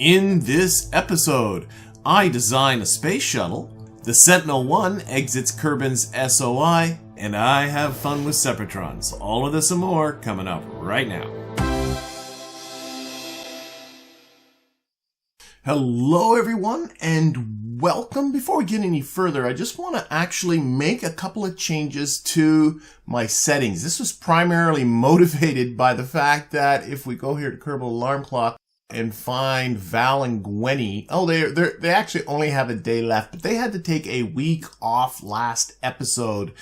In this episode, I design a space shuttle, the Sentinel-1 exits Kerbin's SOI, and I have fun with Separatrons. All of this and more coming up right now. Hello everyone, and welcome. Before we get any further, I just want to actually make a couple of changes to my settings. This was primarily motivated by the fact that if we go here to Kerbal Alarm Clock and find Val and Gwenny, they actually only have a day left, but they had to take a week off last episode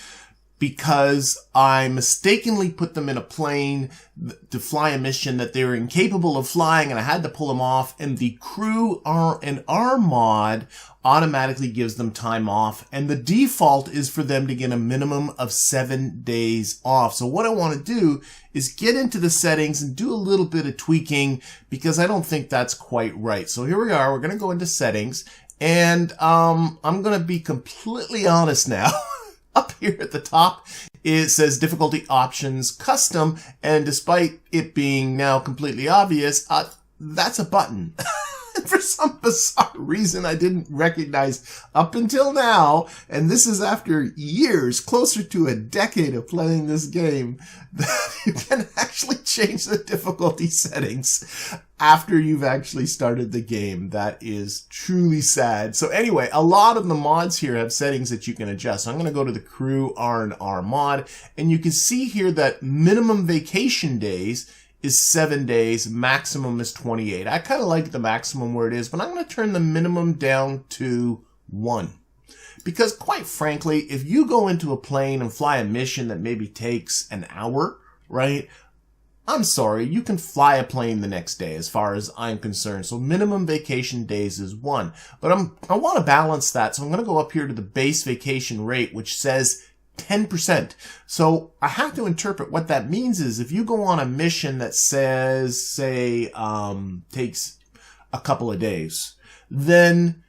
because I mistakenly put them in a plane to fly a mission that they were incapable of flying, and I had to pull them off, and the crew and R mod automatically gives them time off, and the default is for them to get a minimum of 7 days off. So what I want to do is get into the settings and do a little bit of tweaking because I don't think that's quite right. So here we are, we're going to go into settings, and I'm going to be completely honest now. Up here at the top, it says difficulty options custom, and despite it being now completely obvious, that's a button. For some bizarre reason I didn't recognize up until now, and this is after years, closer to a decade of playing this game, that you can actually change the difficulty settings after you've actually started the game. That is truly sad. So anyway, a lot of the mods here have settings that you can adjust. So I'm going to go to the crew R&R mod, and you can see here that minimum vacation days is 7 days, maximum is 28. I kind of like the maximum where it is, but I'm going to turn the minimum down to 1. Because quite frankly, if you go into a plane and fly a mission that maybe takes an hour, right? I'm sorry, you can fly a plane the next day as far as I'm concerned. So minimum vacation days is 1. But I want to balance that, so I'm going to go up here to the base vacation rate, which says 10%. So I have to interpret what that means is if you go on a mission that says, say, takes a couple of days, then,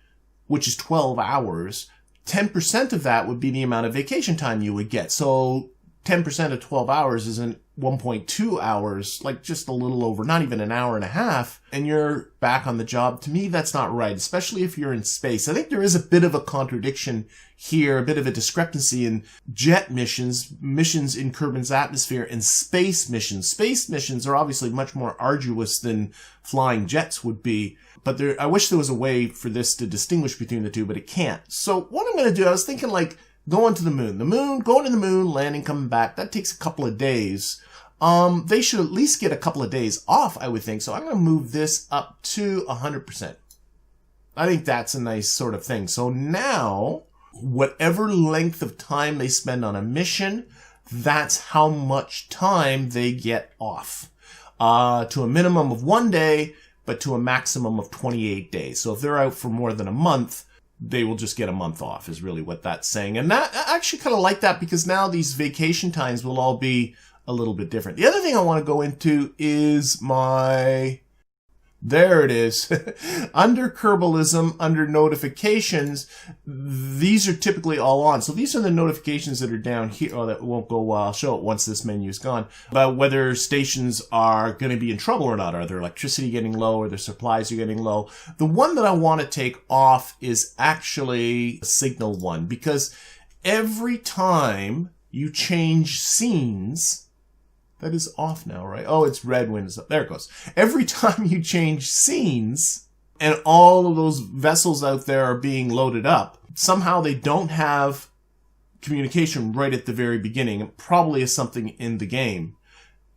which is 12 hours, 10% of that would be the amount of vacation time you would get. So 10% of 12 hours isn't 1.2 hours, like just a little over, not even an hour and a half, and you're back on the job. To me, that's not right, especially if you're in space. I think there is a bit of a contradiction here, a bit of a discrepancy in jet missions in Kerbin's atmosphere, and space missions. Space missions are obviously much more arduous than flying jets would be, but I wish there was a way for this to distinguish between the two, but it can't. So what I'm going to do, I was thinking like going to the moon, going to the moon, landing, coming back, that takes a couple of days. They should at least get a couple of days off, I would think. So I'm going to move this up to 100%. I think that's a nice sort of thing. So now, whatever length of time they spend on a mission, that's how much time they get off. To a minimum of 1 day, but to a maximum of 28 days. So if they're out for more than a month, they will just get a month off, is really what that's saying. And that, I actually kind of like that because now these vacation times will all be a little bit different. The other thing I want to go into is there it is. Under Kerbalism, under notifications, these are typically all on. So these are the notifications that are down here. Oh, that won't go well. I'll show it once this menu is gone. About whether stations are going to be in trouble or not. Are their electricity getting low? Or their supplies are getting low? The one that I want to take off is actually Signal 1. Because every time you change scenes, that is off now, right? Oh, it's red when it's up. There it goes. Every time you change scenes and all of those vessels out there are being loaded up, somehow they don't have communication right at the very beginning. It probably is something in the game.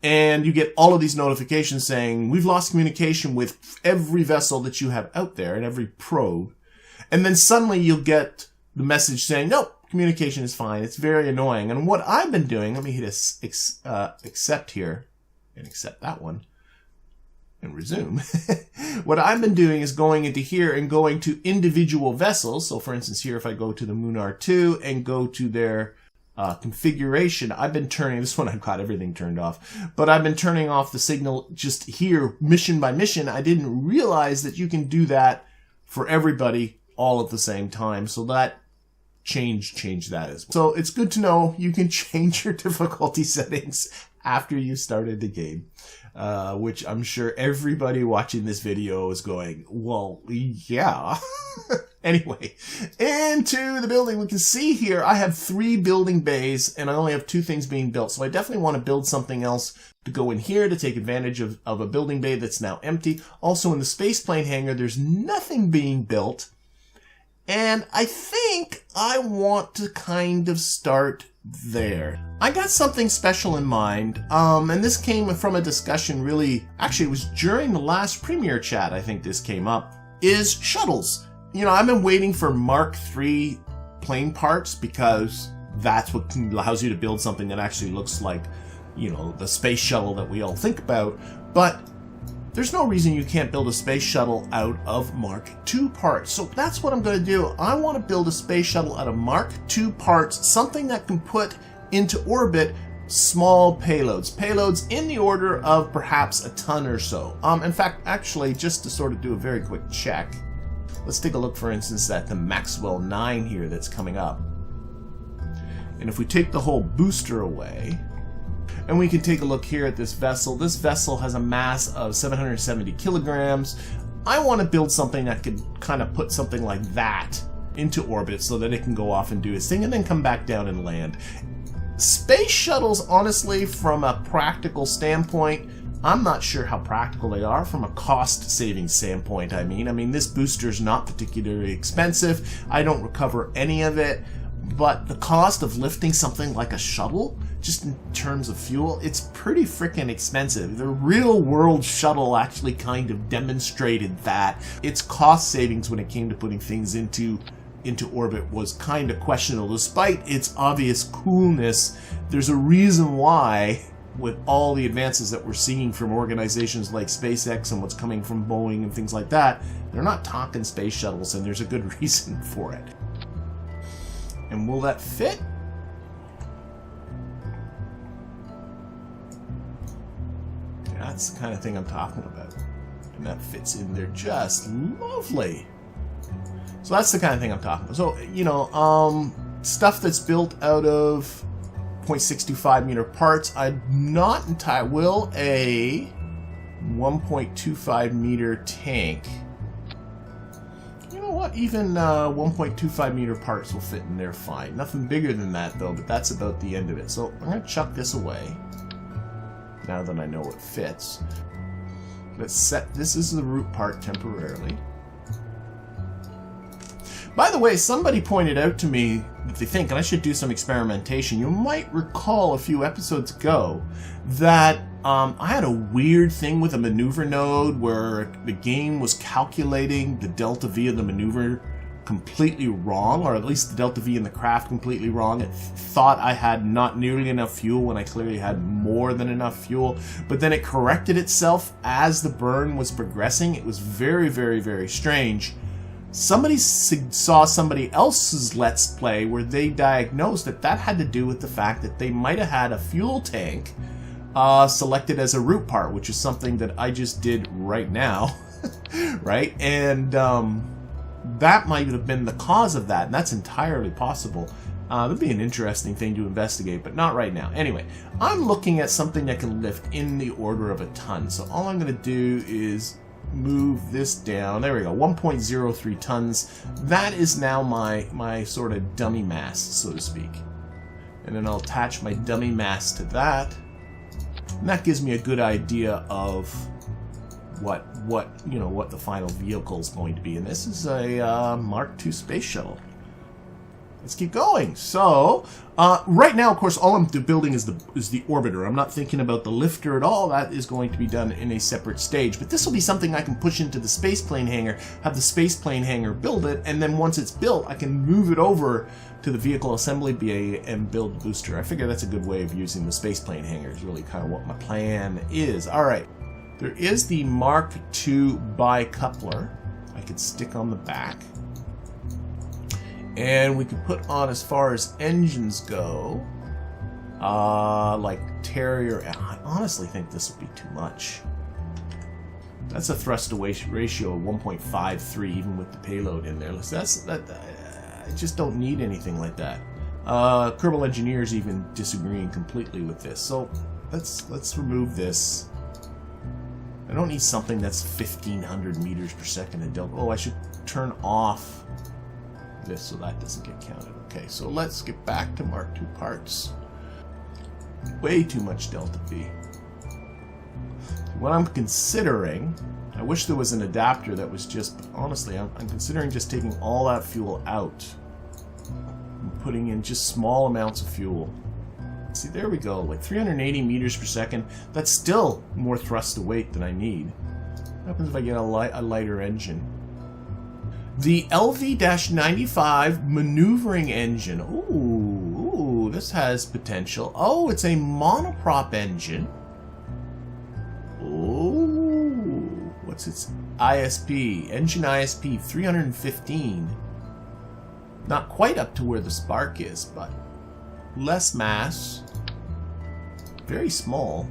And you get all of these notifications saying, we've lost communication with every vessel that you have out there and every probe. And then suddenly you'll get the message saying, nope, communication is fine. It's very annoying. And what I've been doing, let me hit accept here and accept that one and resume. What I've been doing is going into here and going to individual vessels. So for instance, here, if I go to the Moon R2 and go to their configuration, I've been turning, this one I've got everything turned off, but I've been turning off the signal just here, mission by mission. I didn't realize that you can do that for everybody all at the same time. So that change that as well. So it's good to know you can change your difficulty settings after you started the game, which I'm sure everybody watching this video is going, well, yeah. Anyway, into the building. We can see here I have 3 building bays and I only have 2 things being built. So I definitely want to build something else to go in here to take advantage of a building bay that's now empty. Also in the spaceplane hangar, there's nothing being built. And I think I want to kind of start there. I got something special in mind, and this came from a discussion really, actually it was during the last premiere chat I think this came up, is shuttles. You know, I've been waiting for Mark III plane parts because that's what allows you to build something that actually looks like, you know, the space shuttle that we all think about, but there's no reason you can't build a space shuttle out of Mark II parts. So that's what I'm going to do. I want to build a space shuttle out of Mark II parts, something that can put into orbit small payloads. Payloads in the order of perhaps a ton or so. In fact, actually, just to sort of do a very quick check, let's take a look, for instance, at the Maxwell 9 here that's coming up. And if we take the whole booster away, and we can take a look here at this vessel. This vessel has a mass of 770 kilograms. I want to build something that could kind of put something like that into orbit so that it can go off and do its thing and then come back down and land. Space shuttles, honestly, from a practical standpoint, I'm not sure how practical they are from a cost-saving standpoint. I mean, this booster is not particularly expensive. I don't recover any of it, but the cost of lifting something like a shuttle, just in terms of fuel, it's pretty freaking expensive. The real-world shuttle actually kind of demonstrated that its cost savings when it came to putting things into orbit was kind of questionable. Despite its obvious coolness, there's a reason why, with all the advances that we're seeing from organizations like SpaceX and what's coming from Boeing and things like that, they're not talking space shuttles, and there's a good reason for it. And will that fit? That's the kind of thing I'm talking about. And that fits in there just lovely. So that's the kind of thing I'm talking about. So, you know, stuff that's built out of 0.625 meter parts. I'm not entirely... Will a 1.25 meter tank... You know what? Even 1.25 meter parts will fit in there fine. Nothing bigger than that, though, but that's about the end of it. So I'm going to chuck this away. Now that I know it fits. Let's set this as the root part temporarily. By the way, somebody pointed out to me that they think, and I should do some experimentation. You might recall a few episodes ago that I had a weird thing with a maneuver node where the game was calculating the delta V of the maneuver completely wrong, or at least the delta V in the craft completely wrong. It thought I had not nearly enough fuel when I clearly had more than enough fuel, but then it corrected itself as the burn was progressing. It was very, very, very strange. Somebody saw somebody else's Let's Play where they diagnosed that that had to do with the fact that they might have had a fuel tank selected as a root part, which is something that I just did right now, right? And that might have been the cause of that, and that's entirely possible. That'd be an interesting thing to investigate, but not right now. Anyway, I'm looking at something that can lift in the order of a ton. So all I'm going to do is move this down. There we go, 1.03 tons. That is now my sort of dummy mass, so to speak. And then I'll attach my dummy mass to that. And that gives me a good idea of what the final vehicle is going to be. And this is a Mark II space shuttle. Let's keep going. So, right now, of course, all I'm building is the orbiter. I'm not thinking about the lifter at all. That is going to be done in a separate stage. But this will be something I can push into the spaceplane hangar, have the spaceplane hangar build it, and then once it's built, I can move it over to the vehicle assembly bay and build the booster. I figure that's a good way of using the spaceplane hangar. Is really kind of what my plan is. All right. There is the Mark II bicoupler I could stick on the back. And we could put on, as far as engines go, like Terrier. I honestly think this would be too much. That's a thrust-to-weight ratio of 1.53, even with the payload in there. I just don't need anything like that. Kerbal engineers even disagreeing completely with this. So let's remove this. I don't need something that's 1,500 meters per second in delta. Oh, I should turn off this so that doesn't get counted. Okay, so let's get back to Mark II parts. Way too much delta V. What I'm considering, I wish there was an adapter that was just, honestly, I'm considering just taking all that fuel out and putting in just small amounts of fuel. See, there we go, like 380 meters per second. That's still more thrust to weight than I need. What happens if I get a lighter engine? The LV-95 maneuvering engine. Ooh, this has potential. Oh, it's a monoprop engine. Ooh, what's its ISP? Engine ISP 315. Not quite up to where the Spark is, but less mass, very small.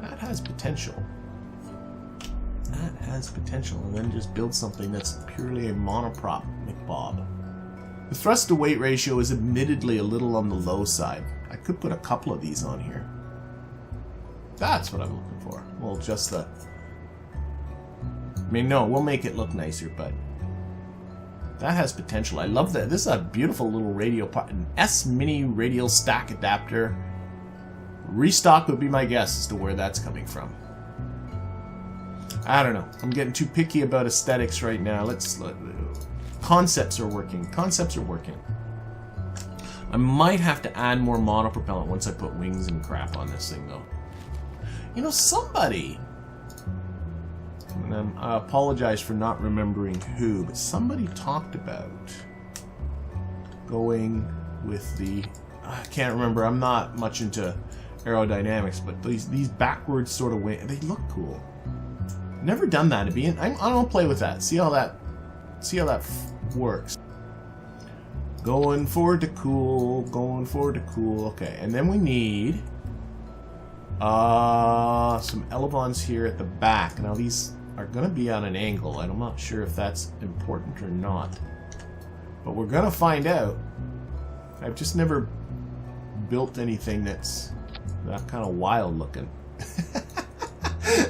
That has potential. That has potential. And then just build something that's purely a monoprop McBob. The thrust to weight ratio is admittedly a little on the low side. I could put a couple of these on here. That's what I'm looking for. Well, just the... I mean, no, we'll make it look nicer, but... that has potential. I love that. This is a beautiful little radio part. An S-Mini radial stack adapter. Restock would be my guess as to where that's coming from. I don't know. I'm getting too picky about aesthetics right now. Concepts are working. Concepts are working. I might have to add more monopropellant once I put wings and crap on this thing, though. You know, somebody... and I apologize for not remembering who, but somebody talked about going with the... I can't remember. I'm not much into aerodynamics, but these backwards sort of wings, they look cool. Never done that. I don't play with that. See how that works. Going forward to cool. Going forward to cool. Okay, and then we need some elevons here at the back. Now these are going to be on an angle, and I'm not sure if that's important or not. But we're going to find out. I've just never built anything that's that kind of wild looking.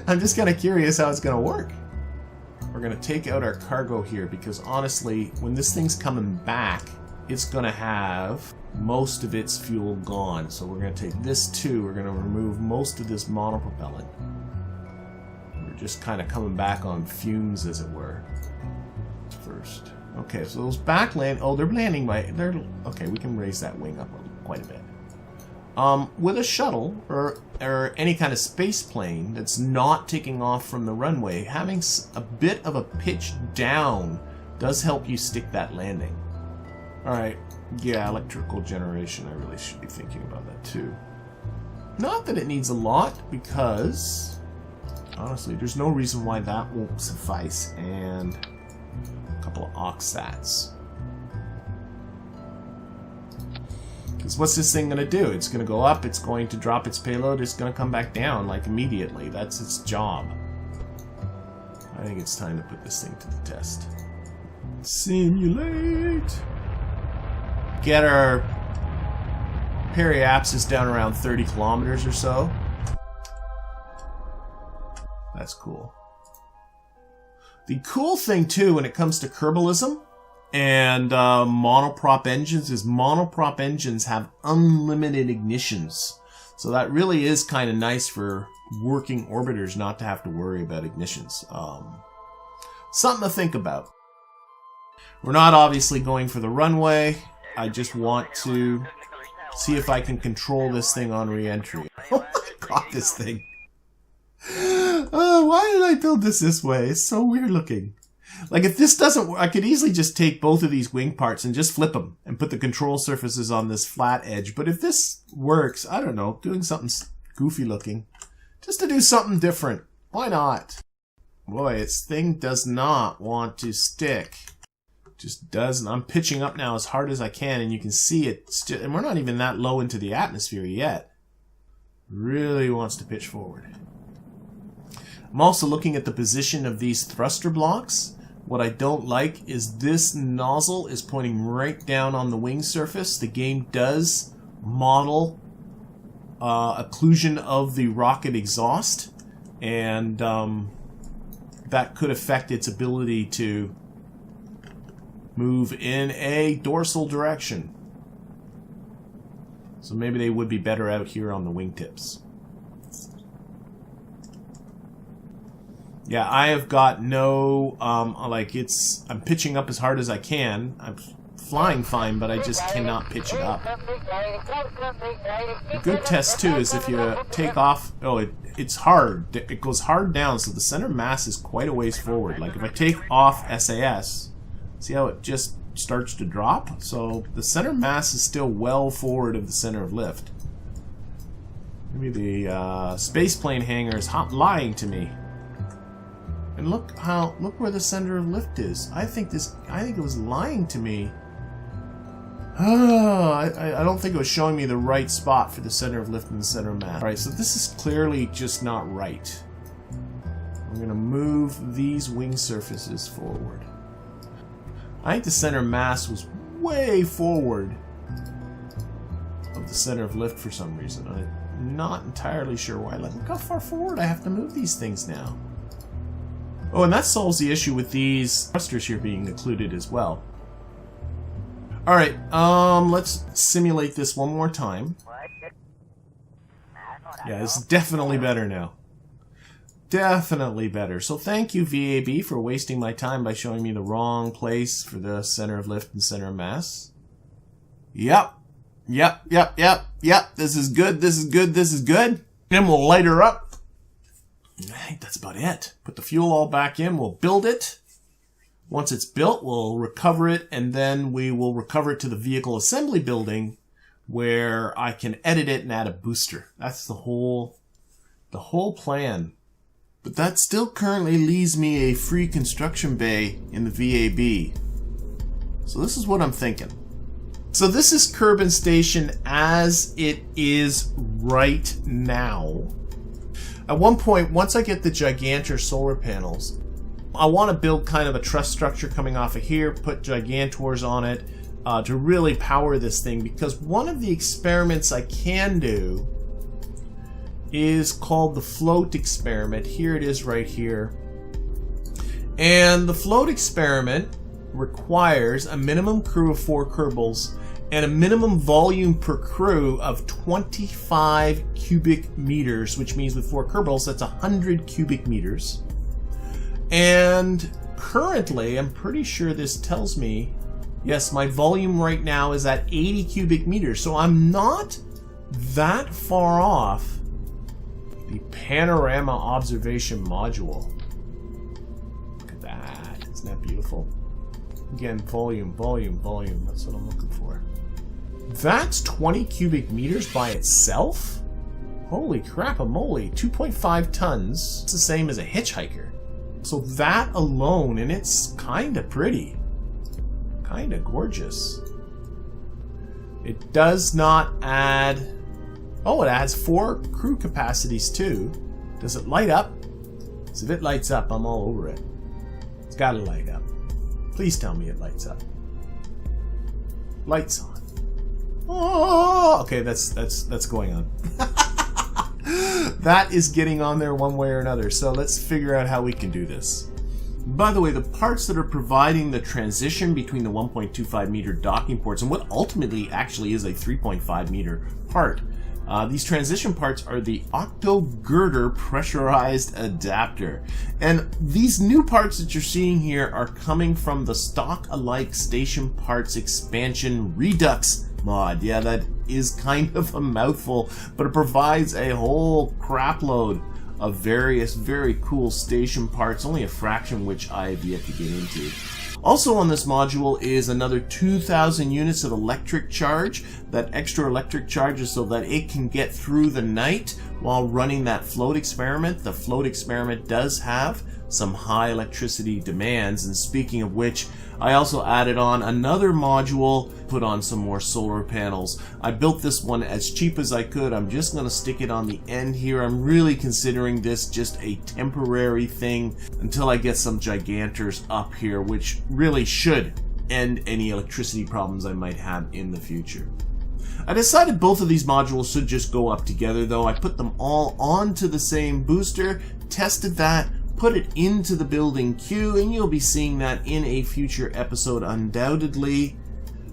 I'm just kind of curious how it's going to work. We're going to take out our cargo here because honestly, when this thing's coming back, it's going to have most of its fuel gone. So we're going to take this too. We're going to remove most of this monopropellant. Just kind of coming back on fumes, as it were. First. Okay, so those back land... oh, they're landing by... okay, we can raise that wing up quite a bit. With a shuttle, or any kind of space plane that's not taking off from the runway, having a bit of a pitch down does help you stick that landing. Alright, yeah, electrical generation, I really should be thinking about that too. Not that it needs a lot, because... honestly, there's no reason why that won't suffice. And a couple of oxsats. Because what's this thing going to do? It's going to go up, it's going to drop its payload, it's going to come back down, like, immediately. That's its job. I think it's time to put this thing to the test. Simulate! Get our periapsis down around 30 kilometers or so. That's cool. The cool thing, too, when it comes to Kerbalism and monoprop engines is monoprop engines have unlimited ignitions. So that really is kind of nice for working orbiters not to have to worry about ignitions. Something to think about. We're not obviously going for the runway. I just want to see if I can control this thing on re-entry. Oh my god, this thing. Oh, why did I build this way? It's so weird looking. Like, if this doesn't work, I could easily just take both of these wing parts and just flip them and put the control surfaces on this flat edge. But if this works, I don't know, doing something goofy looking, just to do something different. Why not? Boy, its thing does not want to stick. Just doesn't. I'm pitching up now as hard as I can, and you can see it. And we're not even that low into the atmosphere yet. Really wants to pitch forward. I'm also looking at the position of these thruster blocks. What I don't like is this nozzle is pointing right down on the wing surface. The game does model occlusion of the rocket exhaust, and that could affect its ability to move in a dorsal direction. So maybe they would be better out here on the wingtips. Yeah, I have got no, I'm pitching up as hard as I can. I'm flying fine, but I just cannot pitch it up. A good test, too, is if you take off, it's hard. It goes hard down, so the center of mass is quite a ways forward. Like if I take off SAS, see how it just starts to drop? So the center of mass is still well forward of the center of lift. Maybe the spaceplane hangar is lying to me. And look where the center of lift is. I think it was lying to me. I don't think it was showing me the right spot for the center of lift and the center of mass. Alright, so this is clearly just not right. I'm going to move these wing surfaces forward. I think the center of mass was way forward of the center of lift for some reason. I'm not entirely sure why. Look how far forward I have to move these things now. Oh, and that solves the issue with these thrusters here being occluded as well. Alright, let's simulate this one more time. Yeah, it's definitely better now. Definitely better. So thank you, VAB, for wasting my time by showing me the wrong place for the center of lift and center of mass. Yep. This is good, this is good, this is good. And we'll light her up. I think that's about it. Put the fuel all back in, we'll build it. Once it's built, we'll recover it, and then we will recover it to the vehicle assembly building where I can edit it and add a booster. That's the whole plan. But that still currently leaves me a free construction bay in the VAB. So this is what I'm thinking. So this is Kerbin Station as it is right now. At one point, once I get the Gigantor solar panels, I want to build kind of a truss structure coming off of here, put Gigantors on it to really power this thing, because one of the experiments I can do is called the float experiment. Here it is right here. And the float experiment requires a minimum crew of 4 Kerbals and a minimum volume per crew of 25 cubic meters, which means with 4 Kerbals, that's 100 cubic meters. And currently, I'm pretty sure this tells me, yes, my volume right now is at 80 cubic meters, so I'm not that far off the panorama observation module. Look at that. Isn't that beautiful? Again, volume. That's what I'm looking for. That's 20 cubic meters by itself? Holy crap-a-moly. 2.5 tons. It's the same as a hitchhiker. So that alone, and it's kind of pretty. Kind of gorgeous. It does not add... Oh, it adds 4 crew capacities too. Does it light up? Because if it lights up, I'm all over it. It's got to light up. Please tell me it lights up. Lights on. Oh, okay, that's going on. That is getting on there one way or another. So let's figure out how we can do this. By the way, the parts that are providing the transition between the 1.25 meter docking ports and what ultimately actually is a 3.5 meter part. These transition parts are the octo-girder pressurized adapter. And these new parts that you're seeing here are coming from the stock-alike station parts expansion Redux mod. Yeah, that is kind of a mouthful, but it provides a whole crapload of various very cool station parts, only a fraction which I have yet to get into. Also on this module is another 2,000 units of electric charge. That extra electric charge is so that it can get through the night while running that float experiment. The float experiment does have some high electricity demands, and speaking of which, I also added on another module, put on some more solar panels. I built this one as cheap as I could. I'm just going to stick it on the end here. I'm really considering this just a temporary thing until I get some Gigantors up here, which really should end any electricity problems I might have in the future. I decided both of these modules should just go up together though. I put them all onto the same booster, tested that, put it into the building queue, and you'll be seeing that in a future episode undoubtedly.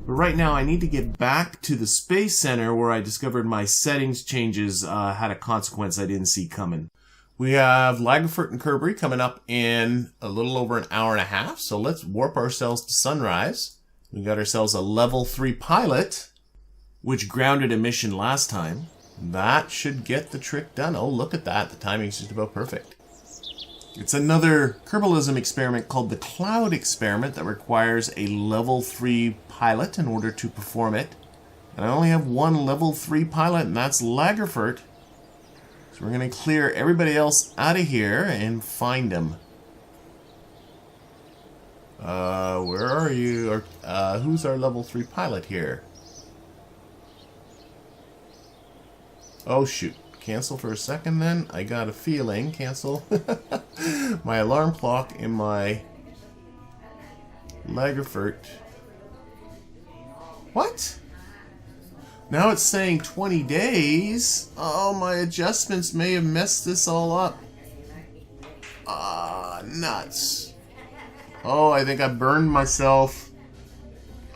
But right now I need to get back to the Space Center where I discovered my settings changes had a consequence I didn't see coming. We have Lagerfurt and Kerbal coming up in a little over an hour and a half, so let's warp ourselves to Sunrise. We got ourselves a level 3 pilot, which grounded a mission last time. That should get the trick done. Oh, look at that. The timing's just about perfect. It's another Kerbalism experiment called the Cloud experiment that requires a level 3 pilot in order to perform it. And I only have one level 3 pilot, and that's Lagerfurt. So we're going to clear everybody else out of here and find them. Where are you? Who's our level 3 pilot here? Oh shoot. Cancel for a second then? I got a feeling. Cancel. My alarm clock in my Lagerfurt. What? Now it's saying 20 days. Oh, my adjustments may have messed this all up. Ah, nuts. Oh, I think I burned myself.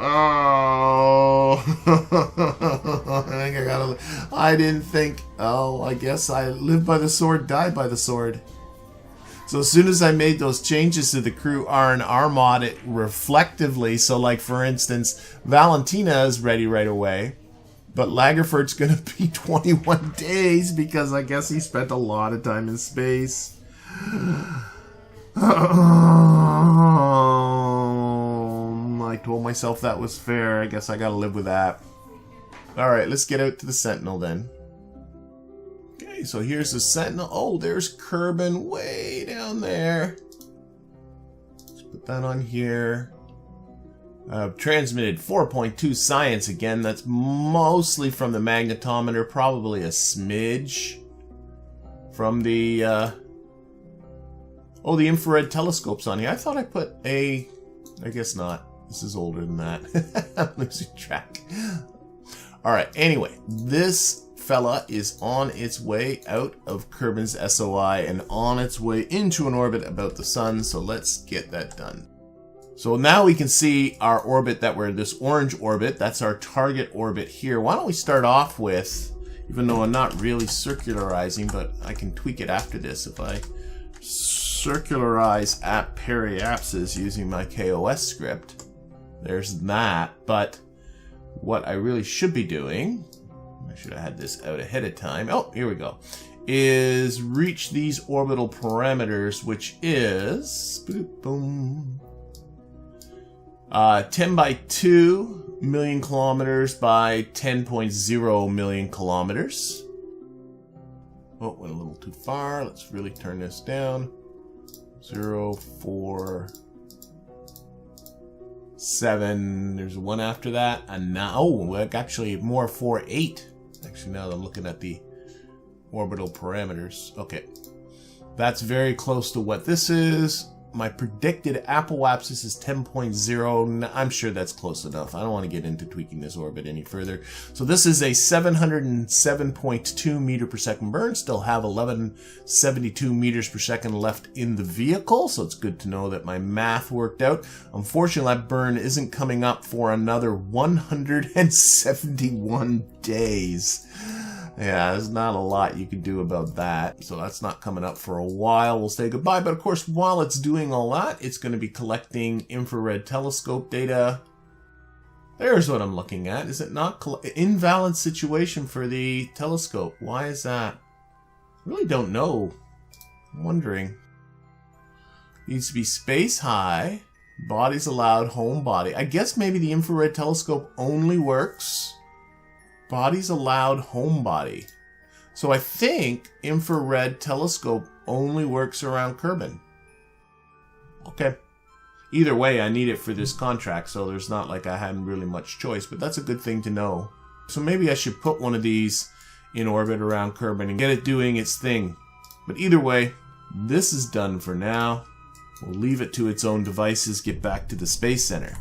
Oh, I think I gotta. I didn't think. Oh, I guess I live by the sword, die by the sword. So as soon as I made those changes to the crew R&R mod, it reflectively. So, like for instance, Valentina is ready right away, but Lagerfurt's gonna be 21 days because I guess he spent a lot of time in space. I told myself that was fair. I guess I gotta live with that. Alright, let's get out to the Sentinel then. Okay, so here's the Sentinel. Oh, there's Kerbin way down there. Let's put that on here. Transmitted 4.2 science again. That's mostly from the magnetometer. Probably a smidge from the... Oh, the infrared telescope's on here. I thought I put a... I guess not. This is older than that. I'm losing track. Alright, anyway. This fella is on its way out of Kerbin's SOI and on its way into an orbit about the sun. So let's get that done. So now we can see our orbit that we're in, this orange orbit. That's our target orbit here. Why don't we start off with, even though I'm not really circularizing, but I can tweak it after this if I circularize app periapsis using my KOS script. There's that, but what I really should be doing, I should have had this out ahead of time. Oh, here we go. Is reach these orbital parameters, which is boom, 10 by 2 million kilometers by 10.0 million kilometers. Oh, went a little too far. Let's really turn this down. 0, 4, 7. There's one after that. And now, oh, actually more 4, 8. Actually, now that I'm looking at the orbital parameters. Okay. That's very close to what this is. My predicted apoapsis is 10.0. I'm sure that's close enough. I don't want to get into tweaking this orbit any further. So this is a 707.2 meter per second burn. Still have 1172 meters per second left in the vehicle. So it's good to know that my math worked out. Unfortunately, that burn isn't coming up for another 171 days. Yeah, there's not a lot you can do about that. So that's not coming up for a while. We'll say goodbye. But of course, while it's doing all that, it's going to be collecting infrared telescope data. There's what I'm looking at. Is it not invalid situation for the telescope? Why is that? I really don't know. I'm wondering. Needs to be space high. Bodies allowed, home body. I guess maybe the infrared telescope only works. Bodies allowed, home body. So I think infrared telescope only works around Kerbin. Okay. Either way, I need it for this contract, so there's not like I hadn't really much choice, but that's a good thing to know. So maybe I should put one of these in orbit around Kerbin and get it doing its thing. But either way, this is done for now. We'll leave it to its own devices, get back to the Space Center.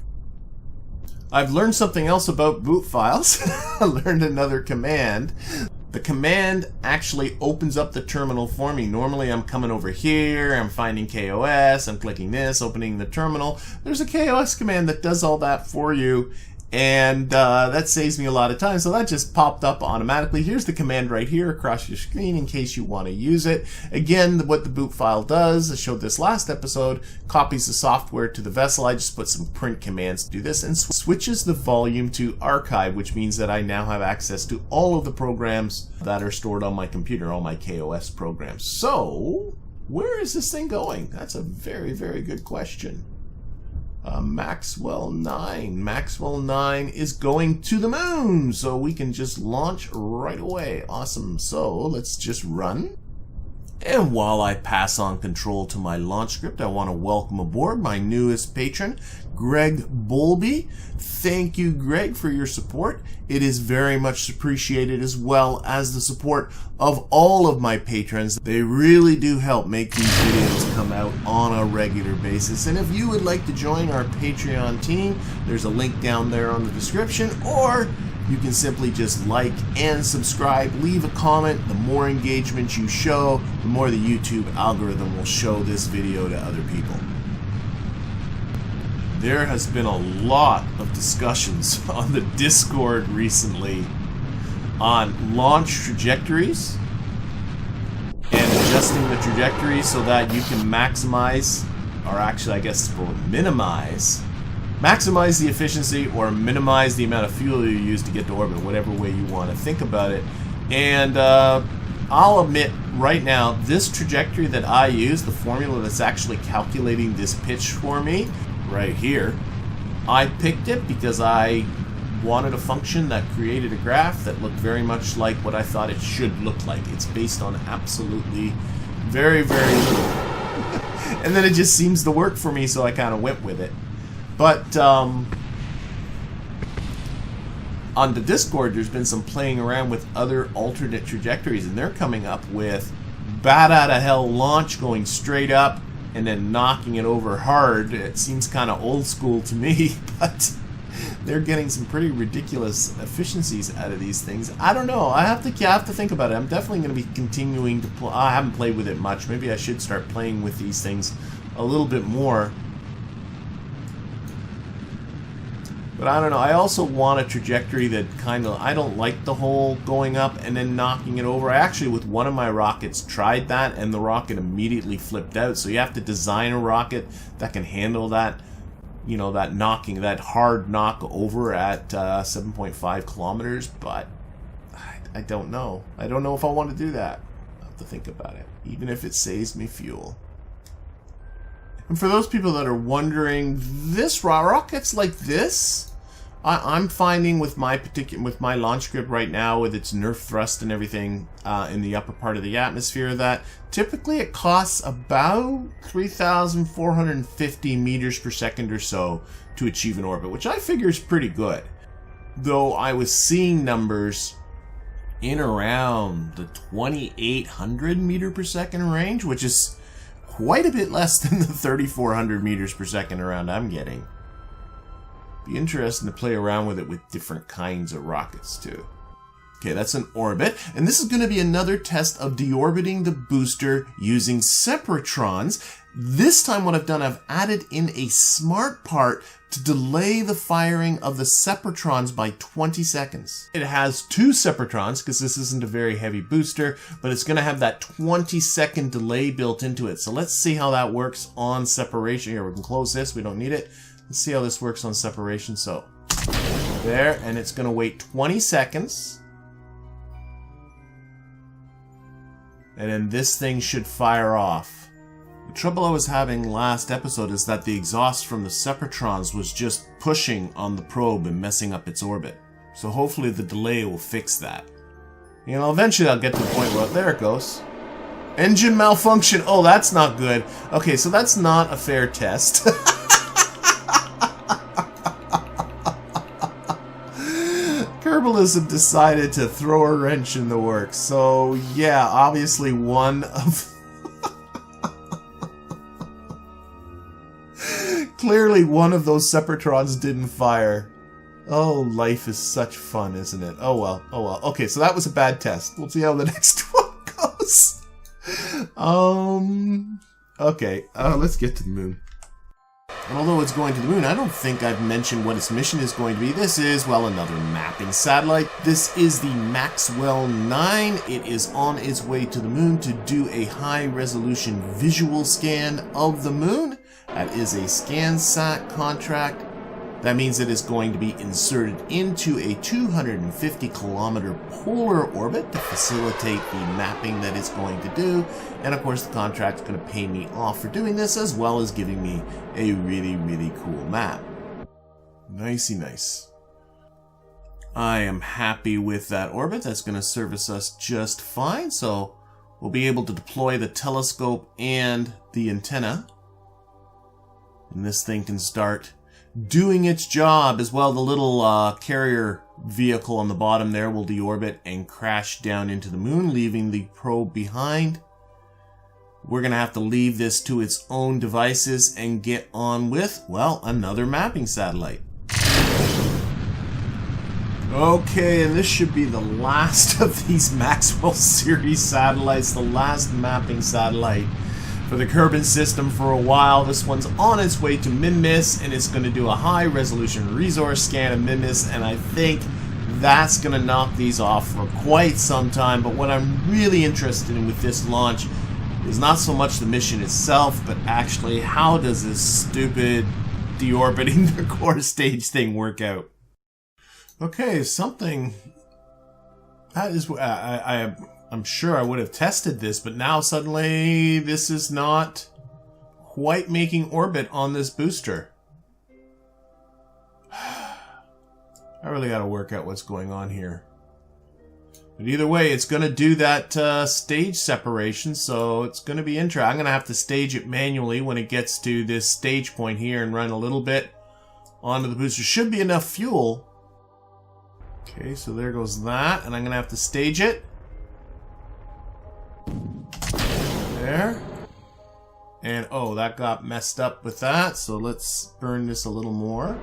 I've learned something else about boot files. I learned another command. The command actually opens up the terminal for me. Normally I'm coming over here, I'm finding KOS, I'm clicking this, opening the terminal. There's a KOS command that does all that for you, and that saves me a lot of time. So that just popped up automatically. Here's the command right here across your screen in case you want to use it. Again, what the boot file does, I showed this last episode, copies the software to the vessel. I just put some print commands to do this and switches the volume to archive, which means that I now have access to all of the programs that are stored on my computer, all my KOS programs. So, where is this thing going? That's a very, very good question. Maxwell 9. Maxwell 9 is going to the moon, so we can just launch right away. Awesome. So let's just run. And while I pass on control to my launch script, I want to welcome aboard my newest patron, Greg Bolby. Thank you, Greg, for your support. It is very much appreciated, as well as the support of all of my patrons. They really do help make these videos come out on a regular basis. And if you would like to join our Patreon team, there's a link down there on the description, or you can simply just like and subscribe, leave a comment. The more engagement you show, the more the YouTube algorithm will show this video to other people. There has been a lot of discussions on the Discord recently on launch trajectories and adjusting the trajectory so that you can maximize, or actually I guess maximize the efficiency or minimize the amount of fuel you use to get to orbit, whatever way you want to think about it. And I'll admit right now, this trajectory that I use, the formula that's actually calculating this pitch for me right here, I picked it because I wanted a function that created a graph that looked very much like what I thought it should look like. It's based on absolutely very, very little. And then it just seems to work for me, so I kind of went with it. But on the Discord, there's been some playing around with other alternate trajectories, and they're coming up with bat out of hell launch going straight up and then knocking it over hard. It seems kind of old school to me, but they're getting some pretty ridiculous efficiencies out of these things. I don't know. I have to think about it. I'm definitely going to be continuing to play. I haven't played with it much. Maybe I should start playing with these things a little bit more. But I don't know, I also want a trajectory that kind of, I don't like the whole going up and then knocking it over. I actually, with one of my rockets, tried that, and the rocket immediately flipped out. So you have to design a rocket that can handle that, you know, that knocking, that hard knock over at 7.5 kilometers. But I don't know. I don't know if I want to do that. I'll have to think about it, even if it saves me fuel. And for those people that are wondering, this rockets like this, I'm finding with my launch script right now, with its nerf thrust and everything in the upper part of the atmosphere, that typically it costs about 3,450 meters per second or so to achieve an orbit, which I figure is pretty good. Though I was seeing numbers in around the 2,800 meter per second range, which is quite a bit less than the 3,400 meters per second around I'm getting. Be interesting to play around with it with different kinds of rockets too. Okay, that's an orbit, and this is going to be another test of deorbiting the booster using separatrons. This time what I've done, I've added in a smart part to delay the firing of the separatrons by 20 seconds. It has two separatrons because this isn't a very heavy booster, but it's going to have that 20-second delay built into it. So let's see how that works on separation. Here, we can close this. We don't need it. Let's see how this works on separation. So there, and it's going to wait 20 seconds. And then this thing should fire off. The trouble I was having last episode is that the exhaust from the separatrons was just pushing on the probe and messing up its orbit. So hopefully the delay will fix that. You know, eventually I'll get to the point where, there it goes. Engine malfunction. Oh, that's not good. Okay, so that's not a fair test. Kerbalism decided to throw a wrench in the works. So yeah, obviously one of... Clearly one of those separatrons didn't fire. Oh, life is such fun, isn't it? Oh well, oh well. Okay, so that was a bad test. We'll see how the next one goes. Okay, let's get to the moon. And although it's going to the moon, I don't think I've mentioned what its mission is going to be. This is, well, another mapping satellite. This is the Maxwell 9. It is on its way to the moon to do a high-resolution visual scan of the moon. That is a ScanSat contract. That means it is going to be inserted into a 250-kilometer polar orbit to facilitate the mapping that it's going to do. And of course, the contract is going to pay me off for doing this, as well as giving me a really, really cool map. Nicey nice. I am happy with that orbit. That's going to service us just fine. So we'll be able to deploy the telescope and the antenna. And this thing can start doing its job as well. The little carrier vehicle on the bottom there will deorbit and crash down into the moon, leaving the probe behind. We're going to have to leave this to its own devices and get on with, well, another mapping satellite. Okay, and this should be the last of these Maxwell series satellites, the last mapping satellite for the Kerbin system for a while. This one's on its way to Minmus, and it's going to do a high-resolution resource scan of Minmus, and I think that's going to knock these off for quite some time. But what I'm really interested in with this launch is not so much the mission itself, but actually how does this stupid deorbiting the core stage thing work out? Okay, something that is I'm sure I would have tested this, but now suddenly this is not quite making orbit on this booster. I really got to work out what's going on here. But either way, it's going to do that stage separation, so it's going to be interesting. I'm going to have to stage it manually when it gets to this stage point here and run a little bit onto the booster. Should be enough fuel. Okay, so there goes that, and I'm going to have to stage it. There. And oh, that got messed up with that, so let's burn this a little more.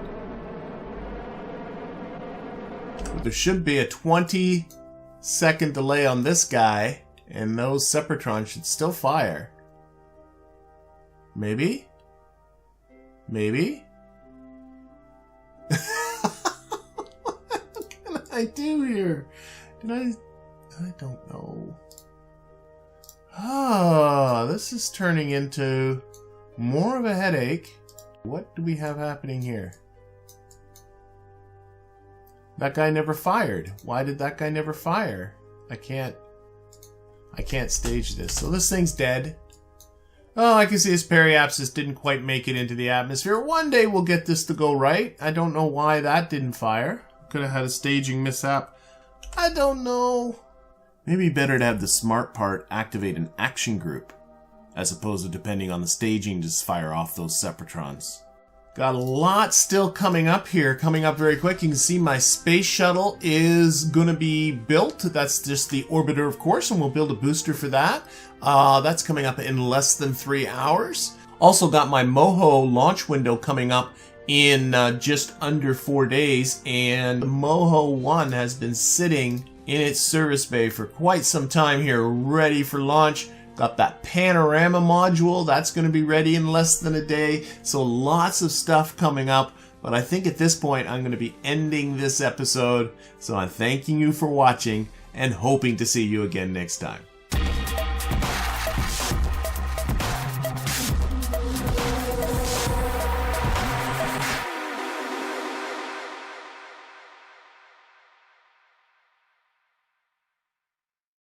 But there should be a 20-second delay on this guy, and those Separatrons should still fire. Maybe? Maybe? What can I do here? I don't know. Ah, this is turning into more of a headache. What do we have happening here? That guy never fired. Why did that guy never fire? I can't stage this. So this thing's dead. Oh, I can see his periapsis didn't quite make it into the atmosphere. One day we'll get this to go right. I don't know why that didn't fire. Could have had a staging mishap. I don't know. Maybe better to have the smart part activate an action group, as opposed to depending on the staging to just fire off those Separatrons. Got a lot still coming up here, coming up very quick. You can see my space shuttle is going to be built. That's just the orbiter, of course, and we'll build a booster for that. That's coming up in less than 3 hours. Also got my Moho launch window coming up in just under 4 days, and the Moho 1 has been sitting in its service bay for quite some time here, ready for launch. Got that panorama module, that's going to be ready in less than a day. So lots of stuff coming up, but I think at this point I'm going to be ending this episode. So I'm thanking you for watching and hoping to see you again next time.